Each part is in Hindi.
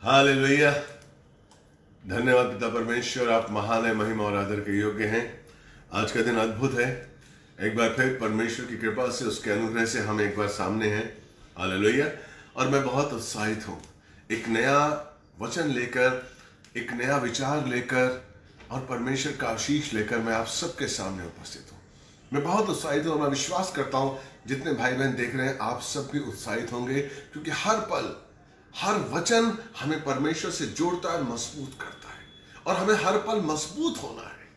हालेलुया। धन्यवाद पिता परमेश्वर, आप महान है, महिमा और आदर के योग्य हैं। आज का दिन अद्भुत है। एक बार फिर परमेश्वर की कृपा से, उसके अनुग्रह से हम एक बार सामने हैं। हालेलुया। और मैं बहुत उत्साहित हूँ, एक नया वचन लेकर, एक नया विचार लेकर और परमेश्वर का आशीष लेकर मैं आप सबके सामने उपस्थित हूँ। मैं बहुत उत्साहित हूँ और मैं विश्वास करता हूँ जितने भाई बहन देख रहे हैं आप सब भी उत्साहित होंगे, क्योंकि हर पल हर वचन हमें परमेश्वर से जोड़ता है, मजबूत करता है और हमें हर पल मजबूत होना है।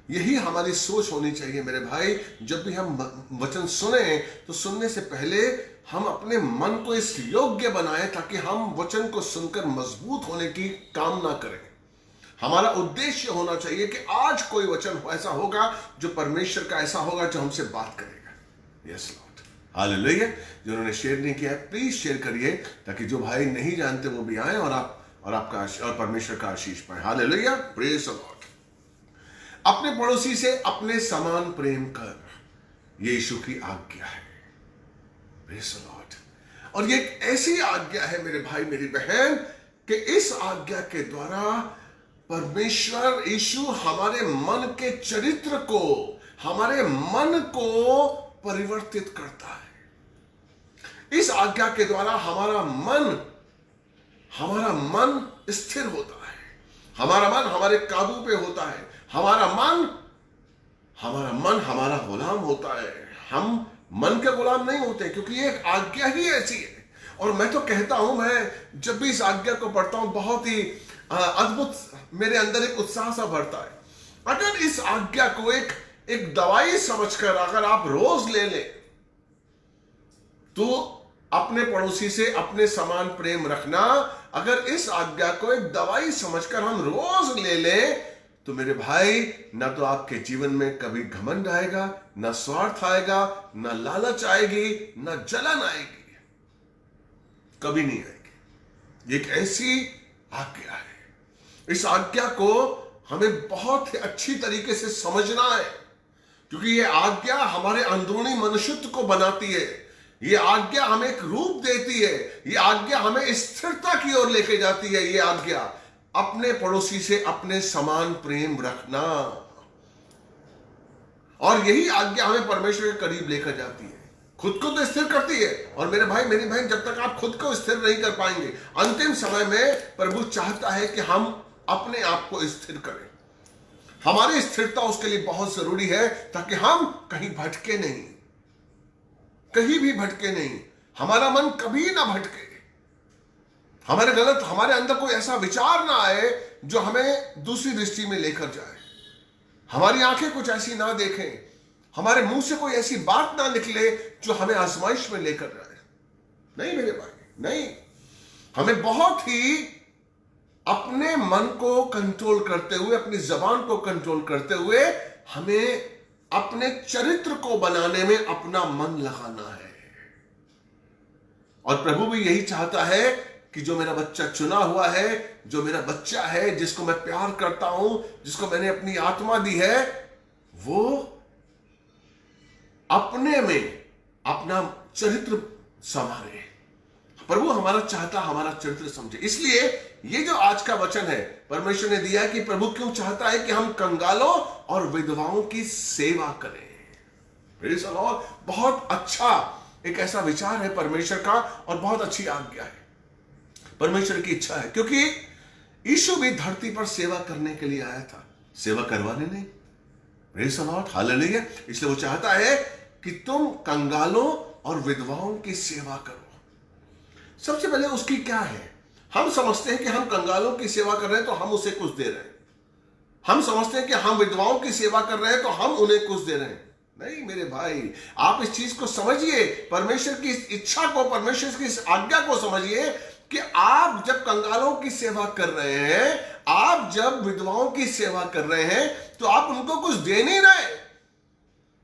यही हमारी सोच होनी चाहिए मेरे भाई। जब भी हम वचन सुने तो सुनने से पहले हम अपने मन को इस योग्य बनाएं ताकि हम वचन को सुनकर मजबूत होने की कामना करें। हमारा उद्देश्य होना चाहिए कि आज कोई वचन ऐसा होगा जो परमेश्वर का ऐसा होगा जो हमसे बात करेगा। Yes Lord, hallelujah. जिन्होंने शेयर नहीं किया है प्लीज शेयर करिए, ताकि जो भाई नहीं जानते वो भी आए और आपका और परमेश्वर का आशीष पाए। Hallelujah, praise the Lord. अपने पड़ोसी से अपने समान प्रेम कर, ये यीशु की आज्ञा है। Praise the Lord. और ये एक ऐसी आज्ञा है मेरे भाई मेरी बहन कि इस आज्ञा के द्वारा परमेश्वर यीशु हमारे मन के चरित्र को, हमारे मन को परिवर्तित करता है। इस आज्ञा के द्वारा हमारा मन स्थिर होता है, हमारा मन हमारे काबू पे होता है, हमारा मन हमारा गुलाम होता है। हम मन के गुलाम नहीं होते, क्योंकि ये एक आज्ञा ही ऐसी है। और मैं तो कहता हूं, मैं जब भी इस आज्ञा को पढ़ता हूं बहुत ही अद्भुत मेरे अंदर एक उत्साह सा भरता है। अगर इस आज्ञा को एक दवाई समझकर अगर आप रोज ले लें, तो अपने पड़ोसी से अपने समान प्रेम रखना, अगर इस आज्ञा को एक दवाई समझकर हम रोज ले लें, तो मेरे भाई ना तो आपके जीवन में कभी घमंड आएगा, ना स्वार्थ आएगा, ना लालच आएगी, ना जलन आएगी, कभी नहीं आएगी। एक ऐसी आज्ञा है। इस आज्ञा को हमें बहुत ही अच्छी तरीके से समझना है, क्योंकि ये आज्ञा हमारे अंदरूनी मनुष्यत्व को बनाती है। ये आज्ञा हमें एक रूप देती है। ये आज्ञा हमें स्थिरता की ओर लेके जाती है। ये आज्ञा अपने पड़ोसी से अपने समान प्रेम रखना, और यही आज्ञा हमें परमेश्वर के करीब लेकर जाती है। खुद को तो स्थिर करती है, और मेरे भाई मेरी बहन, जब तक आप खुद को स्थिर नहीं कर पाएंगे, अंतिम समय में प्रभु चाहता है कि हम अपने आप को स्थिर करें। हमारी स्थिरता उसके लिए बहुत जरूरी है, ताकि हम कहीं भटके नहीं, कहीं भी भटके नहीं, हमारा मन कभी ना भटके, हमारे अंदर कोई ऐसा विचार ना आए जो हमें दूसरी दृष्टि में लेकर जाए, हमारी आंखें कुछ ऐसी ना देखें, हमारे मुंह से कोई ऐसी बात ना निकले जो हमें आजमाइश में लेकर जाए। नहीं मेरे भाई, नहीं। हमें बहुत ही अपने मन को कंट्रोल करते हुए, अपनी जबान को कंट्रोल करते हुए, हमें अपने चरित्र को बनाने में अपना मन लगाना है। और प्रभु भी यही चाहता है कि जो मेरा बच्चा चुना हुआ है, जो मेरा बच्चा है, जिसको मैं प्यार करता हूं, जिसको मैंने अपनी आत्मा दी है, वो अपने में अपना चरित्र संभाले। प्रभु हमारा चाहता, हमारा चरित्र समझे। इसलिए ये जो आज का वचन है परमेश्वर ने दिया है कि प्रभु क्यों चाहता है कि हम कंगालों और विधवाओं की सेवा करें। Praise the Lord. बहुत अच्छा एक ऐसा विचार है परमेश्वर का, और बहुत अच्छी आज्ञा है। परमेश्वर की इच्छा है, क्योंकि यीशु भी धरती पर सेवा करने के लिए आया था, सेवा करवाने नहीं। Praise the Lord, hallelujah. इसलिए वो चाहता है कि तुम कंगालों और विधवाओं की सेवा करो। सबसे पहले उसकी क्या है? हम समझते हैं कि हम कंगालों की सेवा कर रहे हैं तो हम उसे कुछ दे रहे हैं। हम समझते हैं कि हम विधवाओं की सेवा कर रहे हैं तो हम उन्हें कुछ दे रहे हैं। नहीं मेरे भाई, आप इस चीज को समझिए, परमेश्वर की इस इच्छा को, परमेश्वर की इस आज्ञा को समझिए कि आप जब कंगालों की सेवा कर रहे हैं, आप जब विधवाओं की सेवा कर रहे हैं, तो आप उनको कुछ दे नहीं रहे,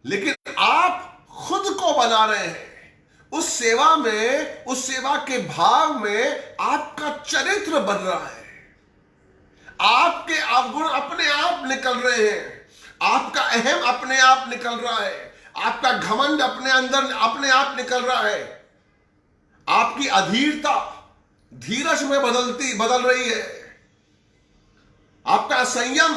लेकिन आप खुद को बना रहे हैं। उस सेवा में, उस सेवा के भाव में आपका चरित्र बन रहा है। आपके अवगुण अपने आप निकल रहे हैं, आपका अहम अपने आप निकल रहा है, आपका घमंड अपने अंदर अपने आप निकल रहा है, आपकी अधीरता, धीरज में बदल रही है। आपका संयम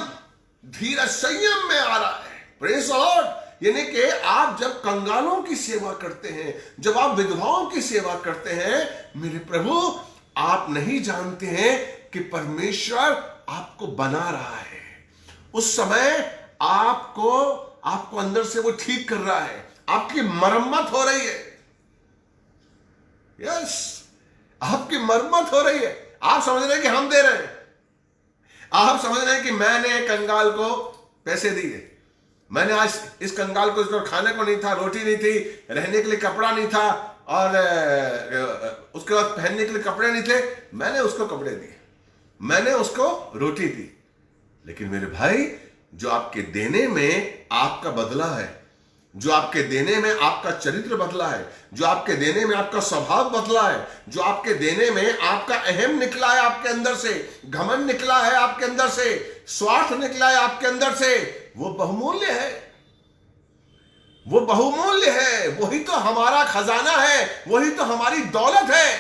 धीरज संयम में आ रहा है। Praise the Lord. यानी कि आप जब कंगालों की सेवा करते हैं, जब आप विधवाओं की सेवा करते हैं, मेरे प्रभु आप नहीं जानते हैं कि परमेश्वर आपको बना रहा है। उस समय आपको अंदर से वो ठीक कर रहा है, आपकी मरम्मत हो रही है। यस, आपकी मरम्मत हो रही है। आप समझ रहे हैं कि हम दे रहे हैं, आप समझ रहे हैं कि मैंने कंगाल को पैसे दिए, मैंने आज इस कंगाल को, इसको खाने को नहीं था, रोटी नहीं थी, रहने के लिए कपड़ा नहीं था, और उसके बाद पहनने के लिए कपड़े नहीं थे, मैंने उसको कपड़े दिए, मैंने उसको रोटी दी। लेकिन मेरे भाई, जो आपके देने में आपका बदला है, जो आपके देने में आपका चरित्र बदला है, जो आपके देने में आपका स्वभाव बदला है, जो आपके देने में आपका अहम निकला है, आपके अंदर से घमंड निकला है, आपके अंदर से स्वार्थ निकला है, आपके अंदर से, वो बहुमूल्य है। वो बहुमूल्य है। वही तो हमारा खजाना है, वही तो हमारी दौलत है।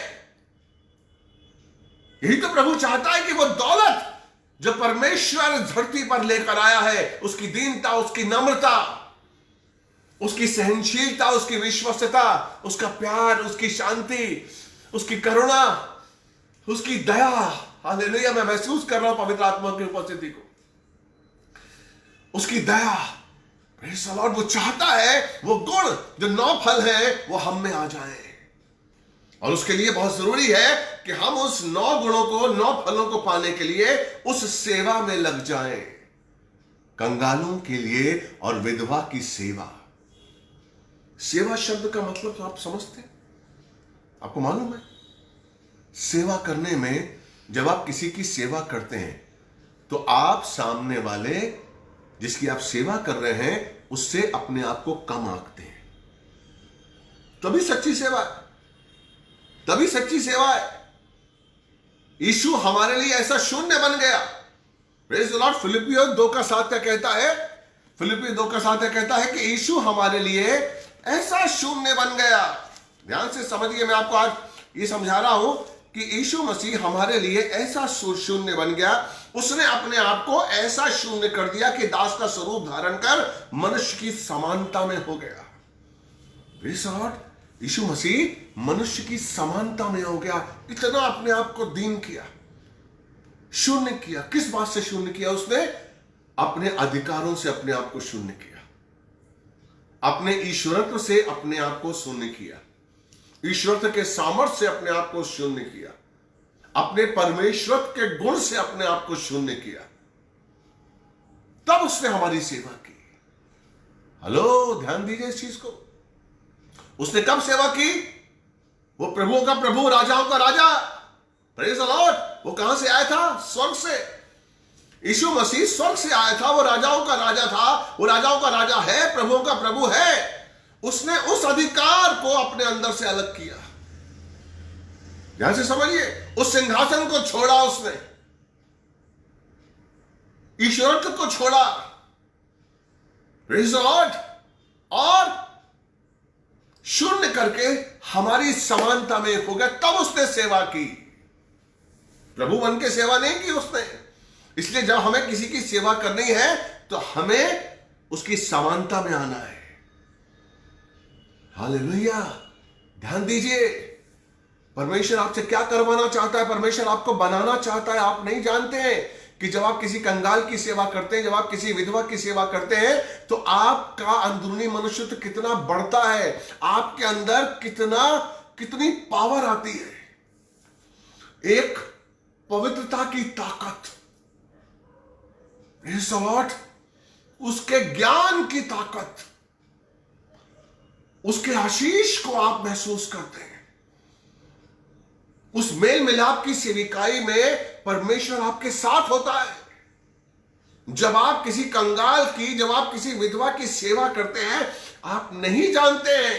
यही तो प्रभु चाहता है कि वो दौलत जो परमेश्वर धरती पर लेकर आया है, उसकी दीनता, उसकी नम्रता, उसकी सहनशीलता, उसकी विश्वस्तता, उसका प्यार, उसकी शांति, उसकी करुणा, उसकी दया, हालेलुया, मैं महसूस कर रहा हूं पवित्र आत्मा की उपस्थिति को, उसकी दया, प्रेज़ द लॉर्ड। वो चाहता है वो गुण जो 9 फल है वो हम में आ जाए, और उसके लिए बहुत जरूरी है कि हम उस 9 गुणों को, 9 फलों को पाने के लिए उस सेवा में लग जाएं। कंगालों के लिए और विधवा की सेवा। सेवा शब्द का मतलब तो आप समझते हैं, आपको मालूम है। सेवा करने में, जब आप किसी की सेवा करते हैं तो आप सामने वाले जिसकी आप सेवा कर रहे हैं उससे अपने आप को कम आंकते हैं। तभी सच्ची सेवा है, तभी सच्ची सेवा है। यीशु हमारे लिए ऐसा शून्य बन गया। Praise the Lord. फिलिपियों 2:7 का कहता है, फिलिपियों 2:7 कहता है कि यीशु हमारे लिए ऐसा शून्य बन गया। ध्यान से समझिए, मैं आपको आज ये समझा रहा हूं कि यीशु मसीह हमारे लिए ऐसा शून्य बन गया। उसने अपने आप को ऐसा शून्य कर दिया कि दास का स्वरूप धारण कर मनुष्य की समानता में हो गया। Praise the Lord. Yeshu Masih मनुष्य की समानता में हो गया। इतना अपने आप को दीन किया, शून्य किया। किस बात से शून्य किया? उसने अपने अधिकारों से अपने आप को शून्य किया, अपने ईश्वरत्व से अपने आप को शून्य किया, ईश्वरत्व के सामर्थ्य से अपने आप को शून्य किया, अपने परमेश्वरत्व के गुण से अपने आप को शून्य किया। तब उसने हमारी सेवा की। हेलो, ध्यान दीजिए इस चीज को। उसने कब सेवा की? वो प्रभुओं का प्रभु, राजाओं का राजा, प्रेज़ द लॉर्ड, वो कहां से आया था? स्वर्ग से। यीशु मसीह स्वर्ग से आया था, वो राजाओं का राजा था, वो राजाओं का राजा है, प्रभुओं का प्रभु है। उसने उस अधिकार को अपने अंदर से अलग किया। ध्यान से समझिए, उस सिंहासन को छोड़ा उसने, ईश्वरत्व को छोड़ा, प्रेज़ द लॉर्ड, और शून्य करके हमारी समानता में हो गया। तब उसने सेवा की। प्रभु बन के सेवा नहीं की उसने। इसलिए जब हमें किसी की सेवा करनी है तो हमें उसकी समानता में आना है। हालेलुया। ध्यान दीजिए, परमेश्वर आपसे क्या करवाना चाहता है? परमेश्वर आपको बनाना चाहता है। आप नहीं जानते हैं कि जब आप किसी कंगाल की सेवा करते हैं, जब आप किसी विधवा की सेवा करते हैं, तो आपका अंदरूनी मनुष्यत्व कितना बढ़ता है, आपके अंदर कितनी पावर आती है, एक पवित्रता की ताकत, प्रेज़ द लॉर्ड, उसके ज्ञान की ताकत, उसके आशीष को आप महसूस करते हैं। उस मेल मिलाप की सेविकाई में परमेश्वर आपके साथ होता है। जब आप किसी कंगाल की, जब आप किसी विधवा की सेवा करते हैं, आप नहीं जानते हैं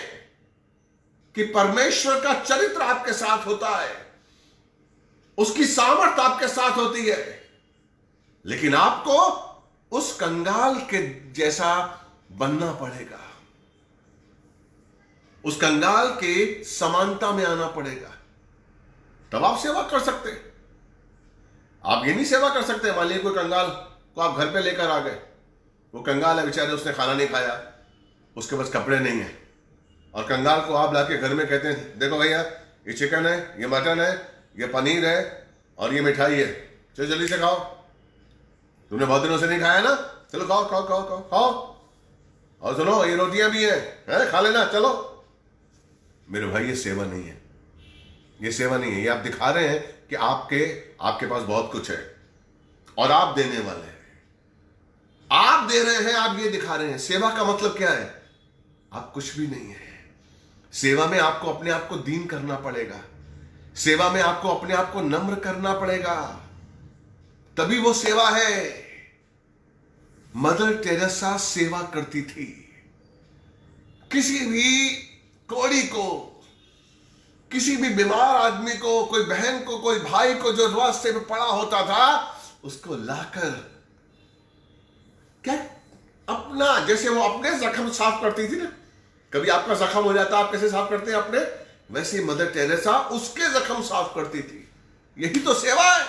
कि परमेश्वर का चरित्र आपके साथ होता है, उसकी सामर्थ आपके साथ होती है। लेकिन आपको उस कंगाल के जैसा बनना पड़ेगा, उस कंगाल के समानता में आना पड़ेगा, तब आप सेवा कर सकते। आप ये नहीं सेवा कर सकते। मान लीजिए कोई कंगाल को आप घर पे लेकर आ गए, वो कंगाल है बेचारे, उसने खाना नहीं खाया, उसके पास कपड़े नहीं है, और कंगाल को आप लाके घर में कहते हैं देखो भैया ये चिकन है, ये मटन है, ये पनीर है और ये मिठाई है, चलो जल्दी से खाओ, तुमने बहुत दिनों से नहीं खाया ना, चलो खाओ खाओ खाओ खाओ खाओ, और सुनो ये रोटियां भी है खा लेना चलो। मेरे भाई ये सेवा नहीं है, ये सेवा नहीं है। ये आप दिखा रहे हैं कि आपके पास बहुत कुछ है और आप देने वाले हैं, आप दे रहे हैं, आप ये दिखा रहे हैं। सेवा का मतलब क्या है? आप कुछ भी नहीं है। सेवा में आपको अपने आप को दीन करना पड़ेगा, सेवा में आपको अपने आप को नम्र करना पड़ेगा, तभी वो सेवा है। मदर टेरेसा सेवा करती थी। किसी भी कोड़ी को, किसी भी बीमार आदमी को, कोई बहन को, कोई भाई को जो रास्ते में पड़ा होता था, उसको लाकर क्या अपना, जैसे वो अपने जख्म साफ करती थी ना, कभी आपका जख्म हो जाता आप कैसे साफ करते हैं अपने, वैसे मदर टेरेसा उसके जख्म साफ करती थी। यही तो सेवा है।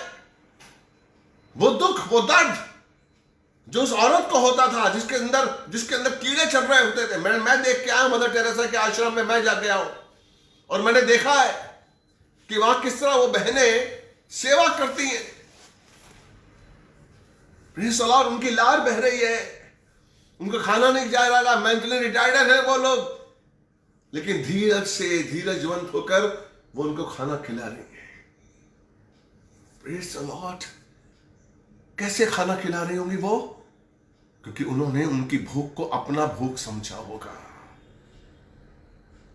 वो दुख, वो दर्द जो उस औरत को होता था, जिसके अंदर कीड़े चल रहे होते थे। मैं देख के आया मदर टेरेसा के आश्रम में, मैं जाके आया हूं और मैंने देखा है कि वहां किस तरह वो बहनें सेवा करती हैं। प्रेज़ द लॉर्ड, उनकी लार बह रही है, उनको खाना नहीं जा रहा, मेंटली रिटायर्ड है वो लोग, लेकिन धीरजवंत होकर वो उनको खाना खिला रही है। प्रेज़ द लॉर्ड, कैसे खाना खिला रही होंगी वो? क्योंकि उन्होंने उनकी भूख को अपना भूख समझा होगा।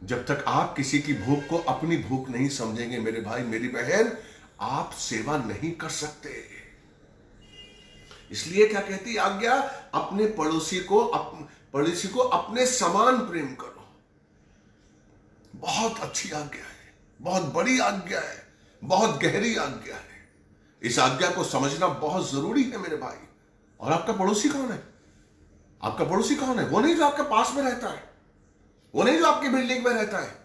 जब तक आप किसी की भूख को अपनी भूख नहीं समझेंगे मेरे भाई मेरी बहन, आप सेवा नहीं कर सकते। इसलिए क्या कहती आज्ञा? अपने पड़ोसी को अपने समान प्रेम करो। बहुत अच्छी आज्ञा है, बहुत बड़ी आज्ञा है, बहुत गहरी आज्ञा है। इस आज्ञा को समझना बहुत जरूरी है मेरे भाई। और आपका पड़ोसी कौन है? आपका पड़ोसी कौन है? वो नहीं जो आपके पास में रहता है, वो नहीं जो आपकी बिल्डिंग में रहता है।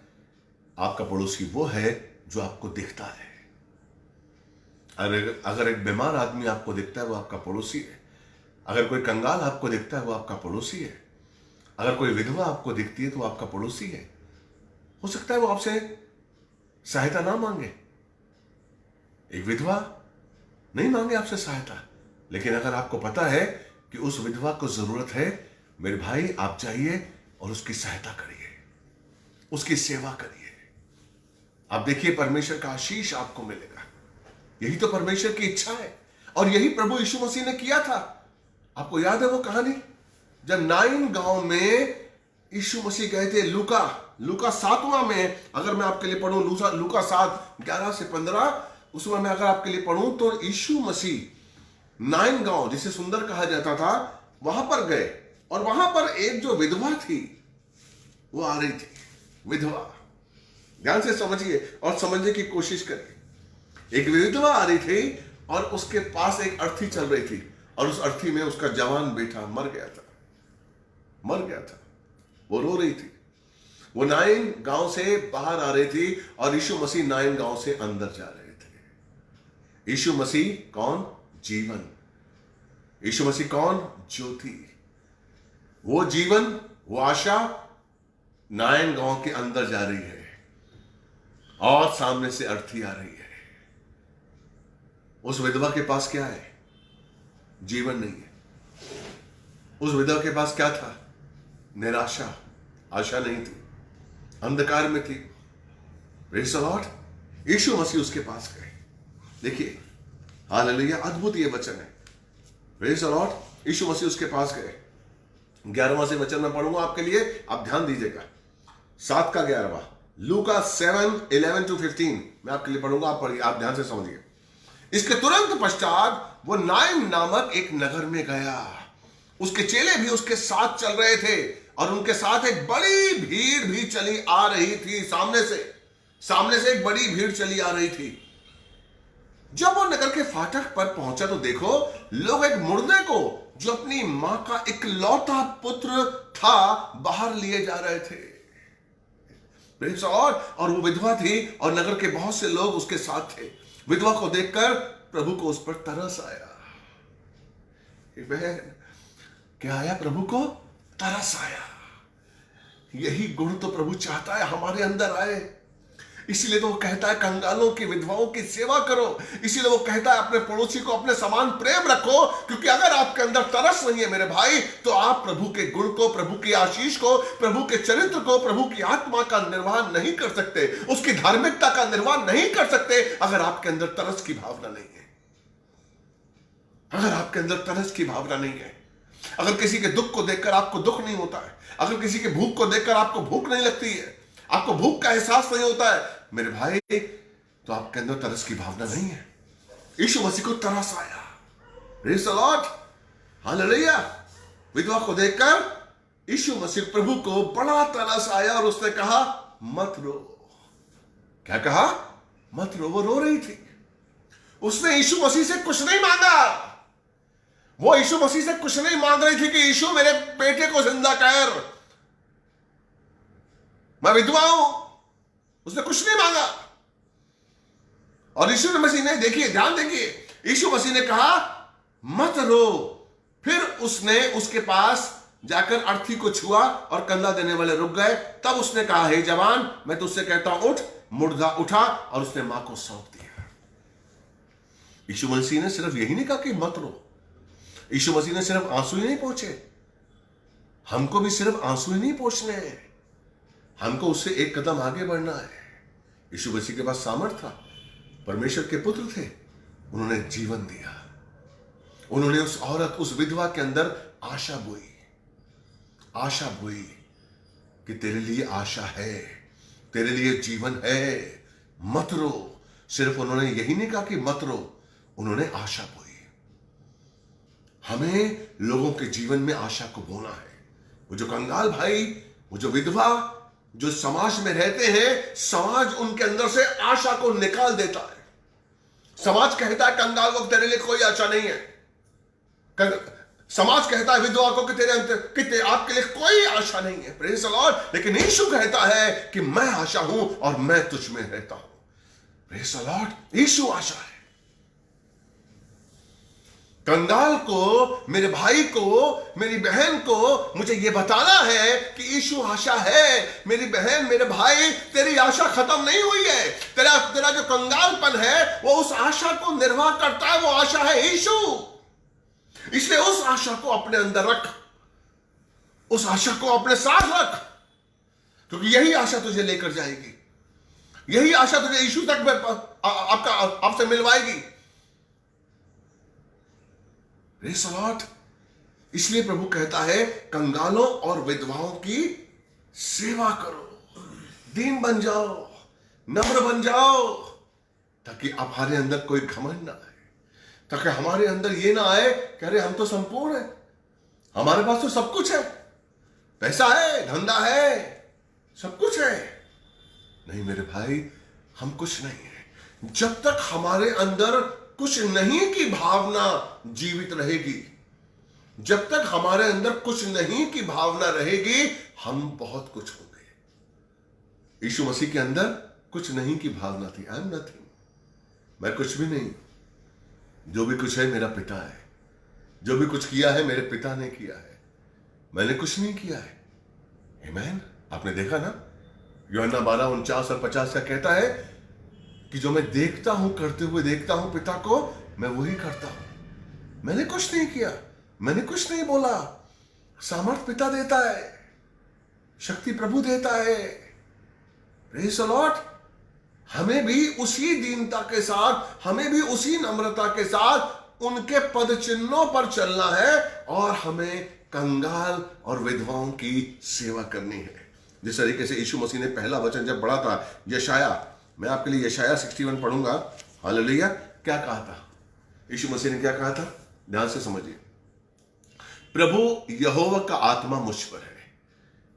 आपका पड़ोसी वो है जो आपको दिखता है। अगर एक बीमार आदमी आपको दिखता है वो आपका पड़ोसी है। अगर कोई कंगाल आपको दिखता है वो आपका पड़ोसी है। अगर कोई विधवा आपको दिखती है तो वो आपका पड़ोसी है। हो सकता है वो आपसे सहायता ना मांगे, एक विधवा नहीं मांगे आपसे सहायता, लेकिन अगर आपको पता है कि उस विधवा को जरूरत है, मेरे भाई आप जाइए और उसकी सहायता करिए, उसकी सेवा करिए। आप देखिए परमेश्वर का आशीष आपको मिलेगा। यही तो परमेश्वर की इच्छा है और यही प्रभु यीशु मसीह ने किया था। आपको याद है वो कहानी, जब नाइन गांव में यीशु मसीह गए थे। लूका 7वां में अगर मैं आपके लिए पढ़ूं, लूका 7:11 से 15, उसमें मैं अगर आपके लिए पढ़ूं तो यीशु मसीह नाइन गांव, जिसे सुंदर कहा जाता था, वहां पर गए और वहां पर एक जो विधवा थी वो आ रही थी। विधवा, ध्यान से समझिए और समझने की कोशिश करिए। एक विधवा आ रही थी और उसके पास एक अर्थी चल रही थी और उस अर्थी में उसका जवान बेटा मर गया था। वो रो रही थी। वो नाइन गांव से बाहर आ रही थी और यीशु मसीह नाइन गांव से अंदर जा रहे थे। यीशु मसीह कौन? जीवन। यीशु मसीह कौन? ज्योति। वो जीवन, वो आशा नाइन गांव के अंदर जा रही है और सामने से अर्थी आ रही है। उस विधवा के पास क्या है? जीवन नहीं है। उस विधवा के पास क्या था? निराशा, आशा नहीं थी, अंधकार में थी। प्रेज़ द लॉर्ड, यीशु मसीह उसके पास गए। देखिए हालेलुया, अद्भुत ये वचन है। प्रेज़ द लॉर्ड, यीशु मसीह उसके पास गए। 11वां से वचन मैं पढ़ूंगा आपके लिए, आप ध्यान दीजिएगा। 7 का 11वां, लूका 7:11-15 मैं आपके लिए पढ़ूंगा, आप पढ़िए, आप ध्यान से समझिए। इसके तुरंत पश्चात वो नाइन नामक एक नगर में गया। उसके चेले भी उसके साथ चल रहे थे और उनके साथ एक बड़ी भीड़ भी चली आ रही थी। सामने से एक बड़ी भीड़ चली आ रही थी। जब वो नगर के फाटक पर पहुंचा तो देखो, लोग एक मुर्दे को जो अपनी मां का इकलौता पुत्र था बाहर लिए जा रहे थे। Praise the Lord. और वो विधवा थी और नगर के बहुत से लोग उसके साथ थे। विधवा को देखकर प्रभु को उस पर तरस आया। बहन, क्या आया? प्रभु को तरस आया। यही गुण तो प्रभु चाहता है हमारे अंदर आए। इसीलिए तो वो कहता है कंगालों की, विधवाओं की सेवा करो। इसीलिए वो कहता है अपने पड़ोसी को अपने समान प्रेम रखो, क्योंकि अगर आपके अंदर तरस नहीं है मेरे भाई, तो आप प्रभु के गुण को, प्रभु की आशीष को, प्रभु के चरित्र को, प्रभु की आत्मा का निर्वाह नहीं कर सकते, उसकी धार्मिकता का निर्वाह नहीं कर सकते अगर आपके अंदर तरस की भावना नहीं है। अगर आपके अंदर तरस की भावना नहीं है, अगर किसी के दुख को देखकर आपको दुख नहीं होता है, अगर किसी के भूख को देखकर आपको भूख नहीं लगती है, आपको भूख का एहसास नहीं होता है मेरे भाई, तो आपके अंदर तरस की भावना नहीं है। यीशु मसीह को तरस आया। Praise the Lord, hallelujah. विधवा को देखकर यीशु मसीह प्रभु को बड़ा तरस आया और उसने कहा मत रो। क्या कहा? मत रो। वो रो रही थी। उसने यीशु मसीह से कुछ नहीं मांगा। वो यीशु मसीह से कुछ नहीं मांग रही थी कि यीशु मेरे बेटे को जिंदा कर, मैं विधवा हूं। उसने कुछ नहीं मांगा। और यीशु मसीह ने, देखिए, ध्यान देखिए, यीशु मसीह ने कहा मत रो। फिर उसने उसके पास जाकर अर्थी को छुआ और कंधा देने वाले रुक गए। तब उसने कहा, हे जवान, मैं तुझसे कहता हूं उठ। मुर्दा उठा और उसने मां को सौंप दिया। यीशु मसीह ने सिर्फ यही नहीं कहा कि मत रो। यीशु मसीह ने सिर्फ आंसू ही नहीं पोंछे। हमको भी सिर्फ आंसू ही नहीं पोंछने हैं, हमको उससे एक कदम आगे बढ़ना है। यीशु मसीह के पास सामर्थ था, परमेश्वर के पुत्र थे, उन्होंने जीवन दिया। उन्होंने उस औरत, उस विधवा के अंदर आशा बोई। आशा बोई कि तेरे लिए आशा है, तेरे लिए जीवन है, मत रो। सिर्फ उन्होंने यही नहीं कहा कि मत रो, उन्होंने आशा बोई। हमें लोगों के जीवन में आशा को बोना है। वो जो कंगाल भाई, वो जो विधवा, जो समाज में रहते हैं, समाज उनके अंदर से आशा को निकाल देता है। समाज कहता है कंगाल को तेरे लिए कोई आशा नहीं है। समाज कहता है विधवा को कि आपके लिए कोई आशा नहीं है। Praise the Lord. लेकिन यीशु कहता है कि मैं आशा हूं और मैं तुझ में रहता हूं। Praise the Lord. यीशु आशा है। कंगाल को, मेरे भाई को, मेरी बहन को मुझे यह बताना है कि यीशु आशा है। मेरी बहन, मेरे भाई, तेरी आशा खत्म नहीं हुई है। तेरा जो कंगालपन है वो उस आशा को निर्वाह करता है। वो आशा है यीशु। इसलिए उस आशा को अपने अंदर रख, उस आशा को अपने साथ रख, क्योंकि यही आशा तुझे लेकर जाएगी। यही आशा तुझे यीशु तक आपसे मिलवाएगी। Praise the Lord. इसलिए प्रभु कहता है कंगालों और विधवाओं की सेवा करो, दीन बन जाओ, नम्र बन जाओ, ताकि हमारे अंदर कोई घमंड ना आए, ताकि हमारे अंदर ये ना आए कि अरे हम तो संपूर्ण है, हमारे पास तो सब कुछ है, पैसा है, धंधा है, सब कुछ है। नहीं मेरे भाई, हम कुछ नहीं है। जब तक हमारे अंदर कुछ नहीं की भावना जीवित रहेगी, जब तक हमारे अंदर कुछ नहीं की भावना रहेगी, हम बहुत कुछ होंगे। यीशु मसीह के अंदर कुछ नहीं की भावना थी। आई एम नथिंग, मैं कुछ भी नहीं, जो भी कुछ है मेरा पिता है, जो भी कुछ किया है मेरे पिता ने किया है, मैंने कुछ नहीं किया है। आमीन। आपने देखा ना, यूहन्ना 12:49 और 50 का कहता है कि जो मैं देखता हूं, करते हुए देखता हूं पिता को, मैं वही करता हूं। मैंने कुछ नहीं किया, मैंने कुछ नहीं बोला। सामर्थ पिता देता है, शक्ति प्रभु देता है। Praise the Lord. हमें भी उसी दीनता के साथ, हमें भी उसी नम्रता के साथ उनके पद चिन्हों पर चलना है और हमें कंगाल और विधवाओं की सेवा करनी है। जिस तरीके से यीशु मसीह ने पहला वचन जब पढ़ा था, यशाया, मैं आपके लिए यशाया 61 पढ़ूंगा। हालेलुया। क्या कहा था यीशु मसीह ने? क्या कहा था? ध्यान से समझिए। प्रभु यहोवा का आत्मा मुझ पर है,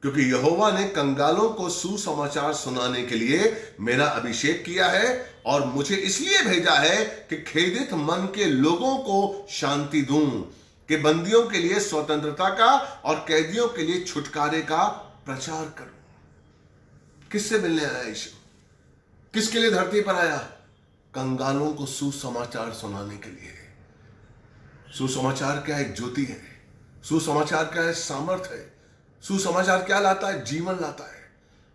क्योंकि यहोवा ने कंगालों को सुसमाचार सुनाने के लिए मेरा अभिषेक किया है और मुझे इसलिए भेजा है कि खेदित मन के लोगों को शांति दूं, कि बंदियों के लिए स्वतंत्रता का और कैदियों के लिए छुटकारे का प्रचार करूं। किससे मिलने आया यीशु? किसके लिए धरती पर आया? कंगालों को सुसमाचार सुनाने के लिए। सुसमाचार क्या है? ज्योति है। सुसमाचार क्या है? सामर्थ है। सुसमाचार क्या लाता है? जीवन लाता है।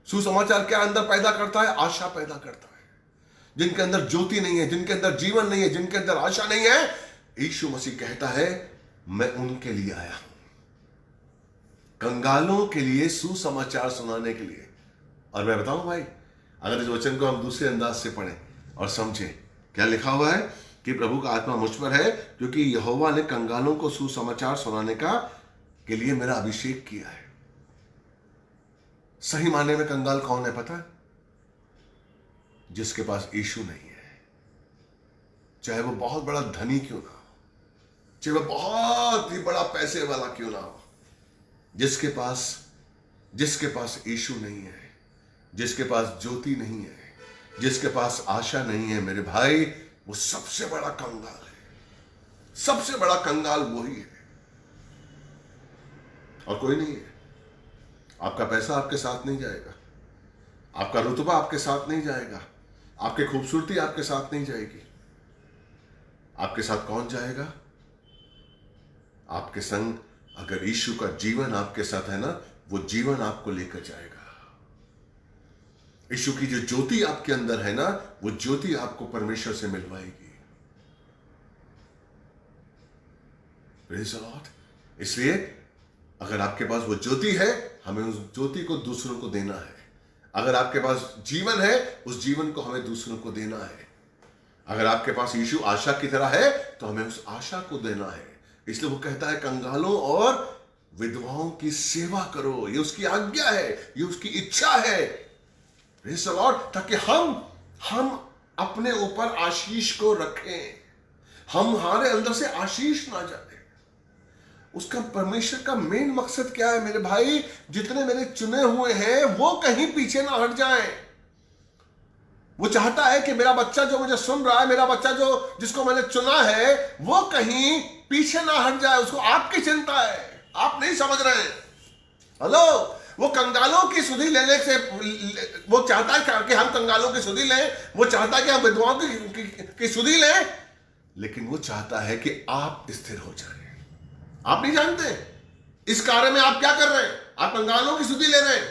सुसमाचार क्या अंदर पैदा करता है? आशा पैदा करता है। जिनके अंदर ज्योति नहीं है, जिनके अंदर जीवन नहीं है, जिनके अंदर आशा नहीं है, यीशु मसीह कहता है मैं उनके लिए आया हूं, कंगालों के लिए सुसमाचार सुनाने के लिए। और मैं बताऊं भाई, अगर इस वचन को हम दूसरे अंदाज से पढ़ें और समझें, क्या लिखा हुआ है कि प्रभु का आत्मा मुझ पर है क्योंकि यहोवा ने कंगालों को सुसमाचार सुनाने के लिए मेरा अभिषेक किया है। सही मायने में कंगाल कौन है पता है? जिसके पास यीशु नहीं है, चाहे वो बहुत बड़ा धनी क्यों ना हो, चाहे वो बहुत ही बड़ा पैसे वाला क्यों ना हो, जिसके पास यीशु नहीं है, जिसके पास ज्योति नहीं है, जिसके पास आशा नहीं है, मेरे भाई, वो सबसे बड़ा कंगाल है। सबसे बड़ा कंगाल वही है और कोई नहीं है। आपका पैसा आपके साथ नहीं जाएगा, आपका रुतबा आपके साथ नहीं जाएगा, आपकी खूबसूरती आपके साथ नहीं जाएगी। आपके साथ कौन जाएगा? आपके संग अगर यीशु का जीवन आपके साथ है ना, वो जीवन आपको लेकर जाएगा। यीशु की जो ज्योति आपके अंदर है ना, वो ज्योति आपको परमेश्वर से मिलवाएगी। Praise the Lord. इसलिए अगर आपके पास वो ज्योति है, हमें उस ज्योति को दूसरों को देना है। अगर आपके पास जीवन है, उस जीवन को हमें दूसरों को देना है। अगर आपके पास यीशु आशा की तरह है, तो हमें उस आशा को देना है। इसलिए वो कहता है कंगालों और विधवाओं की सेवा करो। ये उसकी आज्ञा है, ये उसकी इच्छा है। Praise the Lord. ताकि हम अपने ऊपर आशीष को रखें, हमारे अंदर से आशीष ना जाए। उसका परमेश्वर का मेन मकसद क्या है मेरे भाई? जितने मेरे चुने हुए हैं वो कहीं पीछे ना हट जाएं। वो चाहता है कि मेरा बच्चा जो मुझे सुन रहा है, मेरा बच्चा जिसको मैंने चुना है, वो कहीं पीछे ना हट जाए। उसको आपकी चिंता है, आप नहीं समझ रहे हैं। हेलो, वो कंगालों की सुधि लेने से वो चाहता है कि हम कंगालों की सुधि लें, वो चाहता है कि हम विधवाओं की सुधि लें, लेकिन वो चाहता है कि आप स्थिर हो जाए। आप नहीं जानते इस कार्य में आप क्या कर रहे हैं? आप कंगालों की सुधि ले रहे हैं,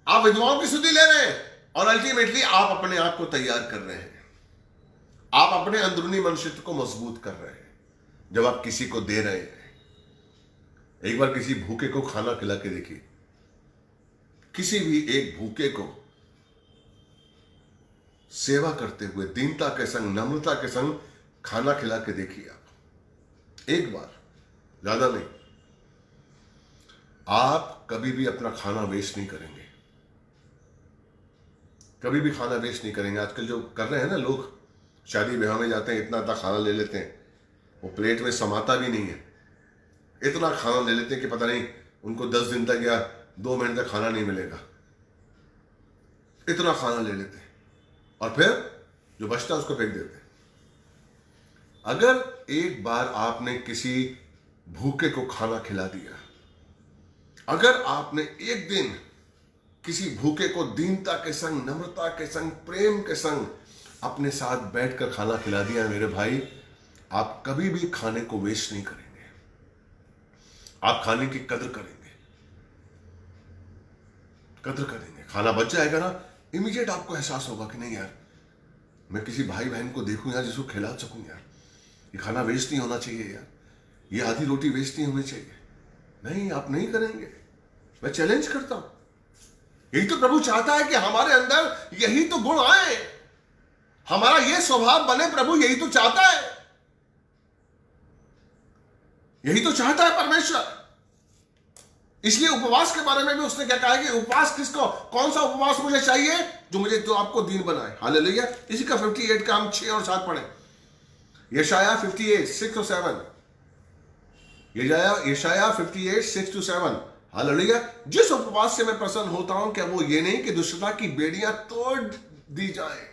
आप विधवाओं की सुधि ले रहे हैं, और अल्टीमेटली आप अपने आप को तैयार कर रहे हैं। आप अपने अंदरूनी मनुष्यत्व को मजबूत कर रहे हैं जब आप किसी को दे रहे हैं। एक बार किसी भूखे को खाना खिला के देखिए, किसी भी एक भूखे को सेवा करते हुए दीनता के संग, नम्रता के संग खाना खिला के देखिए आप एक बार, ज्यादा नहीं। आप कभी भी अपना खाना वेस्ट नहीं करेंगे, कभी भी खाना वेस्ट नहीं करेंगे। आजकल जो कर रहे हैं ना लोग, शादी ब्याह में जाते हैं, इतना खाना ले लेते हैं, वो प्लेट में समाता भी नहीं है। इतना खाना ले लेते हैं कि पता नहीं उनको 10 दिन तक या 2 महीने तक खाना नहीं मिलेगा। इतना खाना ले लेते हैं और फिर जो बचता है उसको फेंक देते हैं। अगर एक बार आपने किसी भूखे को खाना खिला दिया, अगर आपने एक दिन किसी भूखे को दीनता के संग, नम्रता के संग, प्रेम के संग अपने साथ बैठकर खाना खिला दिया मेरे भाई, आप कभी भी खाने को वेस्ट नहीं करेंगे। आप खाने की कदर करेंगे, कदर करेंगे। खाना बच जाएगा ना, इमीडिएट आपको एहसास होगा कि नहीं यार, मैं किसी भाई बहन को देखूं यार, जिसको खिला सकूं यार, ये खाना वेस्ट नहीं होना चाहिए यार, ये आधी रोटी वेस्ट नहीं होनी चाहिए। नहीं, आप नहीं करेंगे। मैं चैलेंज करता हूं। यही तो प्रभु चाहता है कि हमारे अंदर यही तो गुण आए, हमारा ये स्वभाव बने। प्रभु यही तो चाहता है, यही तो चाहता है परमेश्वर। इसलिए उपवास के बारे में भी उसने क्या कहा है कि उपवास किसको, कौन सा उपवास मुझे चाहिए? जो आपको दीन बनाए। हालेलुया। इसी का 58 का हम 6 और 7 पढ़े। यशाया 58 6 और 7। यशाया 58 6 to 7। हालेलुया। जिस उपवास से मैं प्रसन्न होता हूं, क्या वो ये नहीं कि दुष्टता की बेड़ियां तोड़ दी जाए,